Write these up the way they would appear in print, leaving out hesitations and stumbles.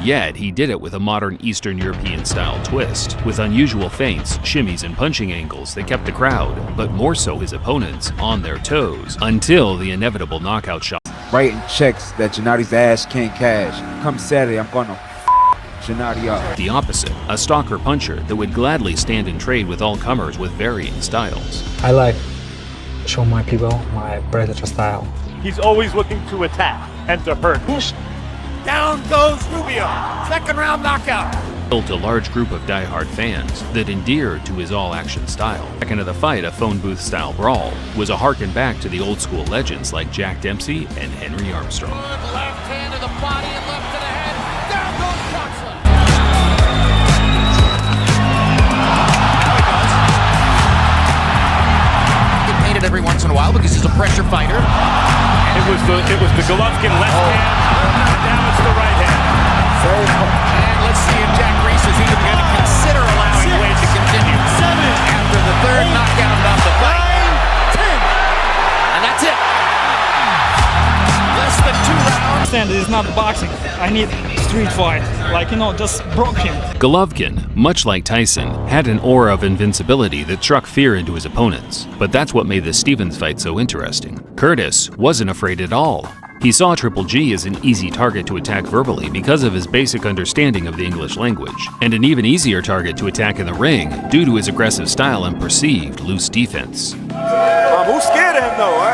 Yet, he did it with a modern Eastern European-style twist, with unusual feints, shimmies, and punching angles that kept the crowd, but more so his opponents, on their toes, until the inevitable knockout shot. Writing checks that Gennady's ass can't cash. Come Saturday, I'm gonna Gennady up. The opposite, a stalker puncher that would gladly stand and trade with all comers with varying styles. I like show my people my predator style. He's always looking to attack and to hurt. Down goes Rubio. Second round knockout. Built a large group of die-hard fans that endeared to his all-action style. Second of the fight, a phone booth-style brawl, was a harken back to the old-school legends like Jack Dempsey and Henry Armstrong. Good left hand to the body and left to the head. Down goes Boxer. Get painted every once in a while because he's a pressure fighter. It was the Golovkin left hand. Now it's the right hand. And let's see if Jack Reese is even going to consider allowing Wade to continue. After the third knockout of the fight. 10. And that's it. Less than 2 rounds. Understand, it is not boxing. I need street fight. Like, just broke him. Golovkin, much like Tyson, had an aura of invincibility that struck fear into his opponents. But that's what made the Stevens fight so interesting. Curtis wasn't afraid at all. He saw Triple G as an easy target to attack verbally because of his basic understanding of the English language, and an even easier target to attack in the ring due to his aggressive style and perceived loose defense. Who's scared of him though?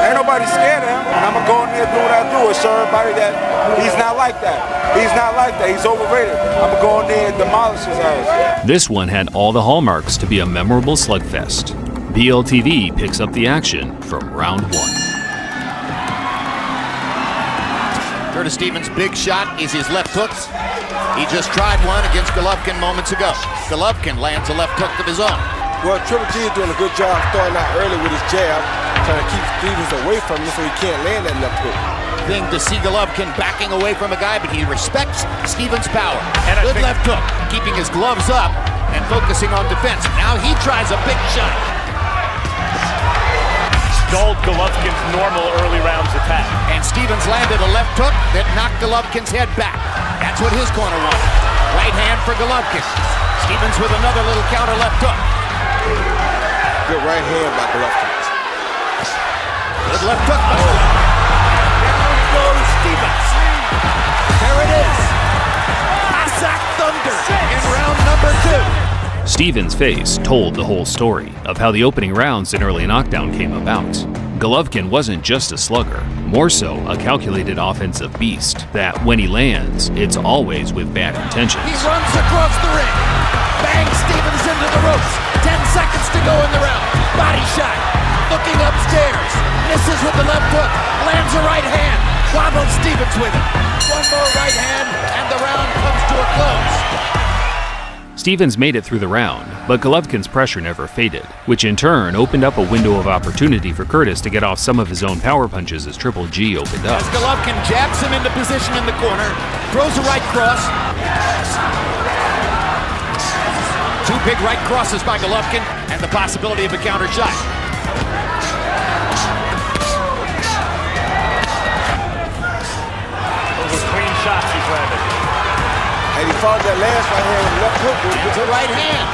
Ain't nobody scared of him. And I'm gonna go in there and do what I do and show everybody that he's not like that. He's not like that. He's overrated. I'm gonna go in there and demolish his ass. This one had all the hallmarks to be a memorable slugfest. BLTV picks up the action from round 1. Curtis Stevens' big shot is his left hooks. He just tried one against Golovkin moments ago. Golovkin lands a left hook of his own. Well, Triple G is doing a good job starting out early with his jab, trying to keep Stevens away from him so he can't land that left hook. Thing to see Golovkin backing away from a guy, but he respects Stevens' power. Good left hook, keeping his gloves up and focusing on defense. Now he tries a big shot. Dulled Golovkin's normal early rounds attack. And Stevens landed a left hook that knocked Golovkin's head back. That's what his corner wanted. Right hand for Golovkin. Stevens with another little counter left hook. Good right hand by Golovkin. Good left hook. Down goes Stevens. There it is. Cossack Thunder in round number 2. Stevens' face told the whole story of how the opening rounds in early knockdown came about. Golovkin wasn't just a slugger, more so a calculated offensive beast that, when he lands, it's always with bad intentions. He runs across the ring. Bangs Stevens into the ropes. 10 seconds to go in the round. Body shot. Looking upstairs. Misses with the left hook. Lands a right hand. Wobbles Stevens with it. One more right hand, and the round comes to a close. Stevens made it through the round, but Golovkin's pressure never faded, which in turn opened up a window of opportunity for Curtis to get off some of his own power punches as Triple G opened up. As Golovkin jabs him into position in the corner, throws a right cross. 2 big right crosses by Golovkin, and the possibility of a counter shot. Those are clean shots he's landed. And he followed that last right hand with left hook. It's a right hand.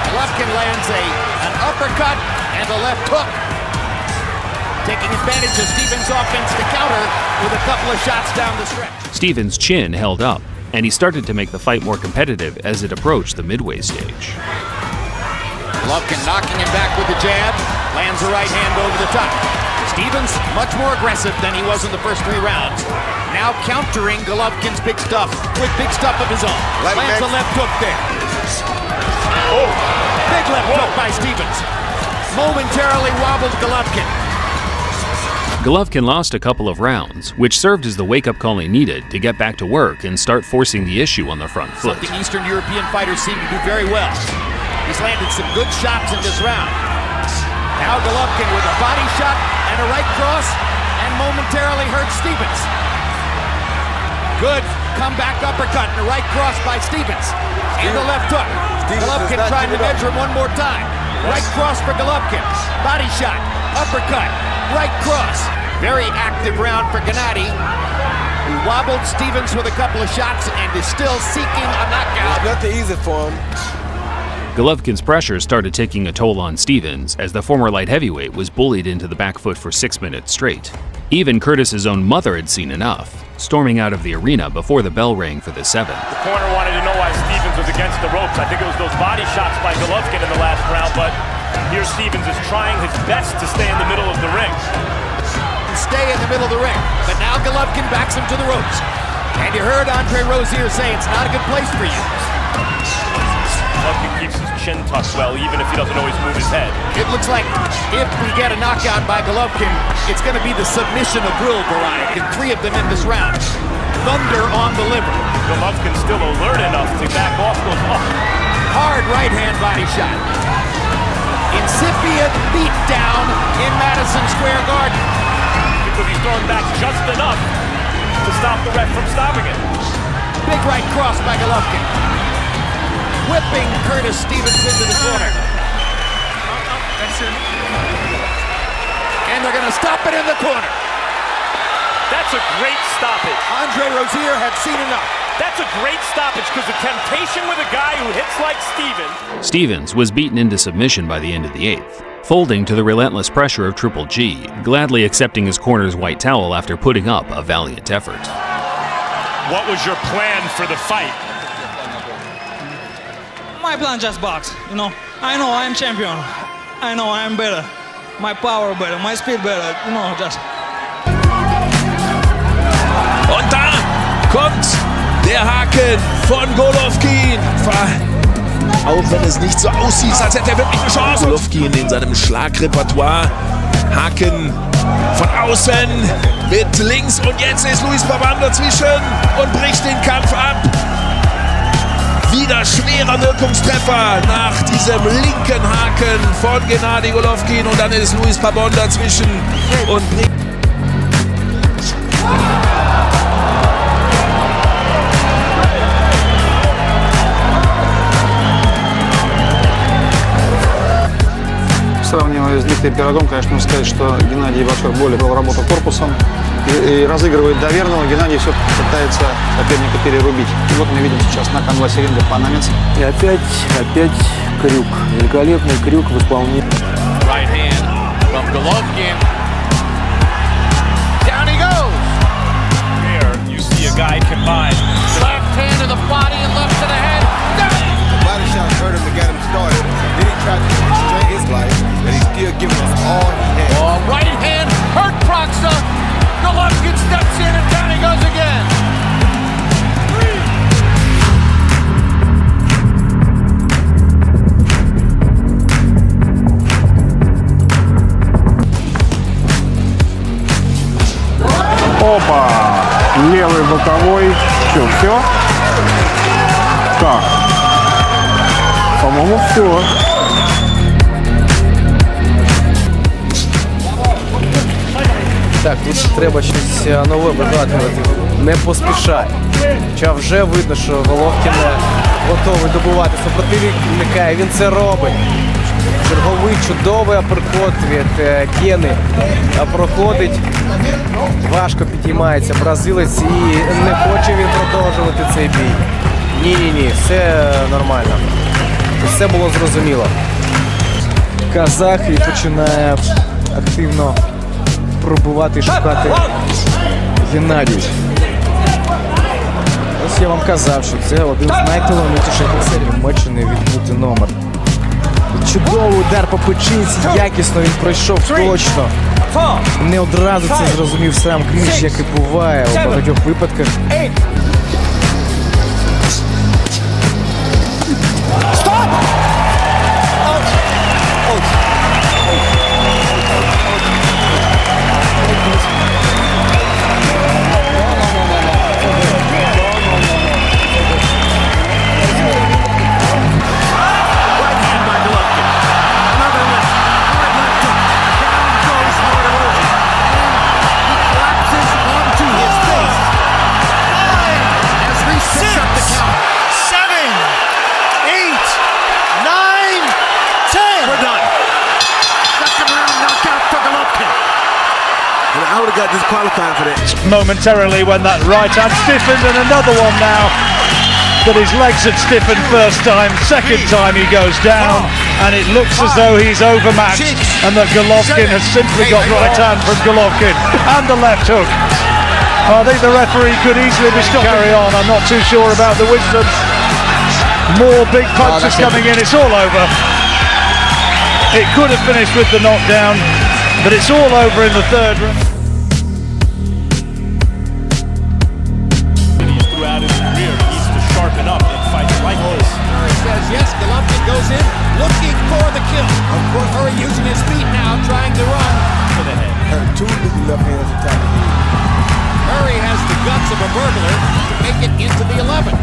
Golovkin lands an uppercut and a left hook. Taking advantage of Stevens' offense to counter with a couple of shots down the stretch. Stevens' chin held up, and he started to make the fight more competitive as it approached the midway stage. Golovkin knocking him back with the jab, lands a right hand over the top. Stevens much more aggressive than he was in the first 3 rounds. Now countering Golovkin's big stuff with big stuff of his own. Lands a left hook there. Oh! Big left hook by Stevens. Momentarily wobbled Golovkin. Golovkin lost a couple of rounds, which served as the wake-up call he needed to get back to work and start forcing the issue on the front foot. Something Eastern European fighters seem to do very well. He's landed some good shots in this round. Now Golovkin with a body shot and a right cross, and momentarily hurts Stevens. Good comeback uppercut and a right cross by Stevens. And the left hook. Golovkin trying to measure him one more time. Right cross for Golovkin. Body shot, uppercut, right cross. Very active round for Gennady. who wobbled Stevens with a couple of shots and is still seeking a knockout. Nothing easy for him. Golovkin's pressure started taking a toll on Stevens as the former light heavyweight was bullied into the back foot for 6 minutes straight. Even Curtis's own mother had seen enough, storming out of the arena before the bell rang for the 7th. The corner wanted to know why Stevens was against the ropes. I think it was those body shots by Golovkin in the last round, but here Stevens is trying his best to stay in the middle of the ring. Stay in the middle of the ring, but now Golovkin backs him to the ropes. And you heard Andre Rozier say it's not a good place for you. Golovkin keeps his chin tucked well, even if he doesn't always move his head. It looks like if we get a knockout by Golovkin, it's going to be the submission of will variety. 3 of them in this round. Thunder on the liver. Golovkin's still alert enough to back off, goes up. Hard right hand body shot. Incipient beat down in Madison Square Garden. Because he's throwing back just enough to stop the ref from stopping it. Big right cross by Golovkin. Whipping Curtis Stevens into the corner. And they're going to stop it in the corner. That's a great stoppage. Andre Rozier had seen enough. That's a great stoppage because the temptation with a guy who hits like Stevens. Stevens was beaten into submission by the end of the 8th, folding to the relentless pressure of Triple G, gladly accepting his corner's white towel after putting up a valiant effort. What was your plan for the fight? My plan just box, you know. I know I'm champion. I know I'm better. My power better, my speed better, you know, just. Und da kommt der Haken von Golovkin. Auch wenn es nicht so aussieht, als hätte er wirklich eine Chance. Golovkin in seinem Schlagrepertoire. Haken von außen mit links und jetzt ist Luis Pabam dazwischen und bricht den Kampf ab. Wieder schwerer Wirkungstreffer nach diesem linken Haken von Gennady Golovkin und dann ist Luis Pabam dazwischen und bringt. Сравнивая с Дмитрием Пирогом, конечно, можно сказать, что Геннадий Башар более работал корпусом и разыгрывает доверного. Геннадий все пытается соперника перерубить. И вот мы видим сейчас на канвасе ринга панамец. И опять крюк. Великолепный крюк в исполнении. Right hand from Golovkin. Down he goes. Here you see a guy combine. Left hand to the body and left to the head. The body shot hurt him to get him started. Then he tried to restrain his life, but he's still giving us all he has. Oh, right hand hurt Proxima. Golovkin steps in and down he goes again. Опа! Левый боковой. Все? Так. По-моему, все. Так, тут треба щось нове вигадувати. Не поспішай. Хоча вже видно, що Головкін готовий добувати супротивника, і він це робить. Черговий чудовий аперкот від Гени. Проходить, важко підіймається бразилець і не хоче він продовжувати цей бій. Ні, все нормально. Все було зрозуміло. Казах і починає активно пробувати і шукати Геннадій. Ось я вам казав, що це один з найталановитіших боксерів матчу не відбути номер. Чудовий удар по печінці, якісно він пройшов точно. Не одразу це зрозумів сам Кміч, як і буває у багатьох випадках. qualifying for that. Momentarily when that right hand stiffened, and another one now that his legs had stiffened first time, second time he goes down, and it looks as though he's overmatched, and that Golovkin has simply got right hand from Golovkin and the left hook. I think the referee could easily be stopped. Carry on, I'm not too sure about the wisdom. More big punches coming in, it's all over. It could have finished with the knockdown, but it's all over in the third round. Throughout his career, he needs to sharpen up in fights like this. Murray says yes, Golovkin goes in, looking for the kill. Of course, Murray using his feet now, trying to run To the head. Her two big left hands on top of the head. Murray has the guts of a burglar to make it into the 11.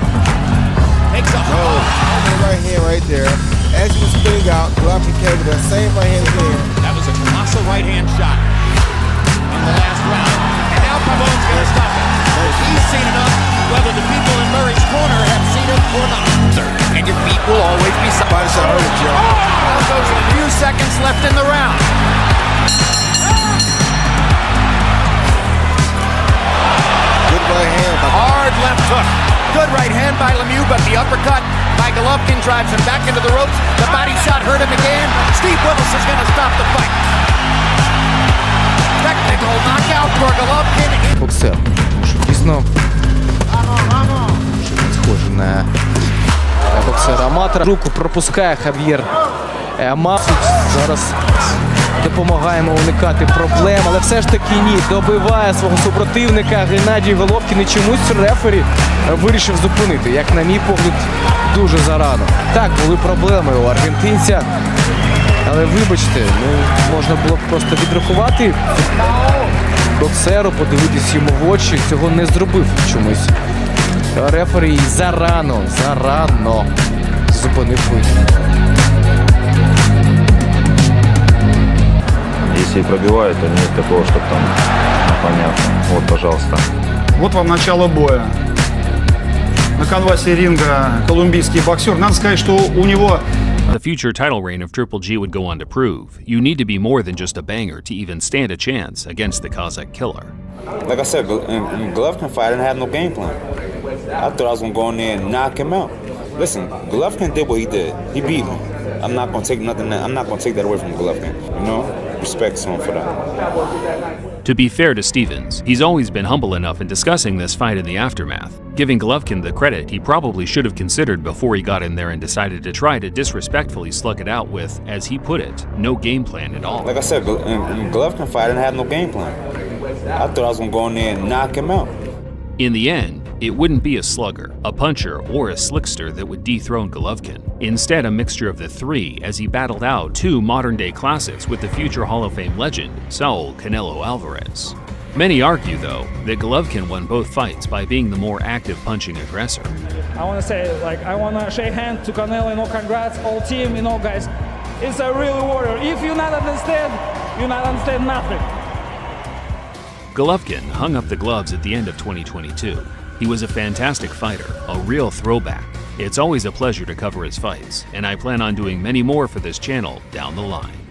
Takes a Oh, the right hand right there. As he was spinning out, Golovkin came with that same right hand again. That was a colossal right hand shot in the last round. And now Pavone's going to stop it. He's seen enough, whether the people in Murray's corner have seen it or not. And your feet will always be Body shot early, Joe. Now goes a few seconds left in the round. Good right hand. Hard left hook. Good right hand by Lemieux, but the uppercut by Golovkin drives him back into the ropes. The body shot hurt him again. Steve Willis is going to stop the fight. Technical knockout for Golovkin. Боксер. Що дійсно схоже на боксера-аматора. Руку пропускає Хав'єр Масуч. Зараз допомагаємо уникати проблем, але все ж таки ні. Добиває свого супротивника Геннадій Головкін, і чомусь рефері вирішив зупинити. Як на мій погляд, дуже зарано. Так, були проблеми у аргентинця, але вибачте, можна було б просто відрахувати боксеру, подивитись йому в очі. Цього не зробив чомусь. Рефері зарано зупинив бій. Если пробивает, то нет такого, чтобы там непонятно. Вот, пожалуйста. Вот вам начало боя. На канвасе ринга колумбийский боксер. Надо сказать, что у него... The future title reign of Triple G would go on to prove you need to be more than just a banger to even stand a chance against the Kazakh killer. Like I said, in Golovkin fight, I didn't have no game plan. I thought I was going to go in there and knock him out. Listen, Golovkin did what he did. He beat me. I'm not going to take nothing. I'm not going to take that away from Golovkin. You know, respect to him for that. To be fair to Stevens, he's always been humble enough in discussing this fight in the aftermath, giving Golovkin the credit he probably should have considered before he got in there and decided to try to disrespectfully slug it out with, as he put it, no game plan at all. Like I said, in Golovkin fight, I didn't have no game plan. I thought I was going to go in there and knock him out. In the end, it wouldn't be a slugger, a puncher, or a slickster that would dethrone Golovkin. Instead, a mixture of the three as he battled out two modern-day classics with the future Hall of Fame legend, Saul Canelo Alvarez. Many argue, though, that Golovkin won both fights by being the more active punching aggressor. I want to say, I want to shake hand to Canelo, congrats, all team, guys. It's a real warrior. If you not understand nothing. Golovkin hung up the gloves at the end of 2022. He was a fantastic fighter, a real throwback. It's always a pleasure to cover his fights, and I plan on doing many more for this channel down the line.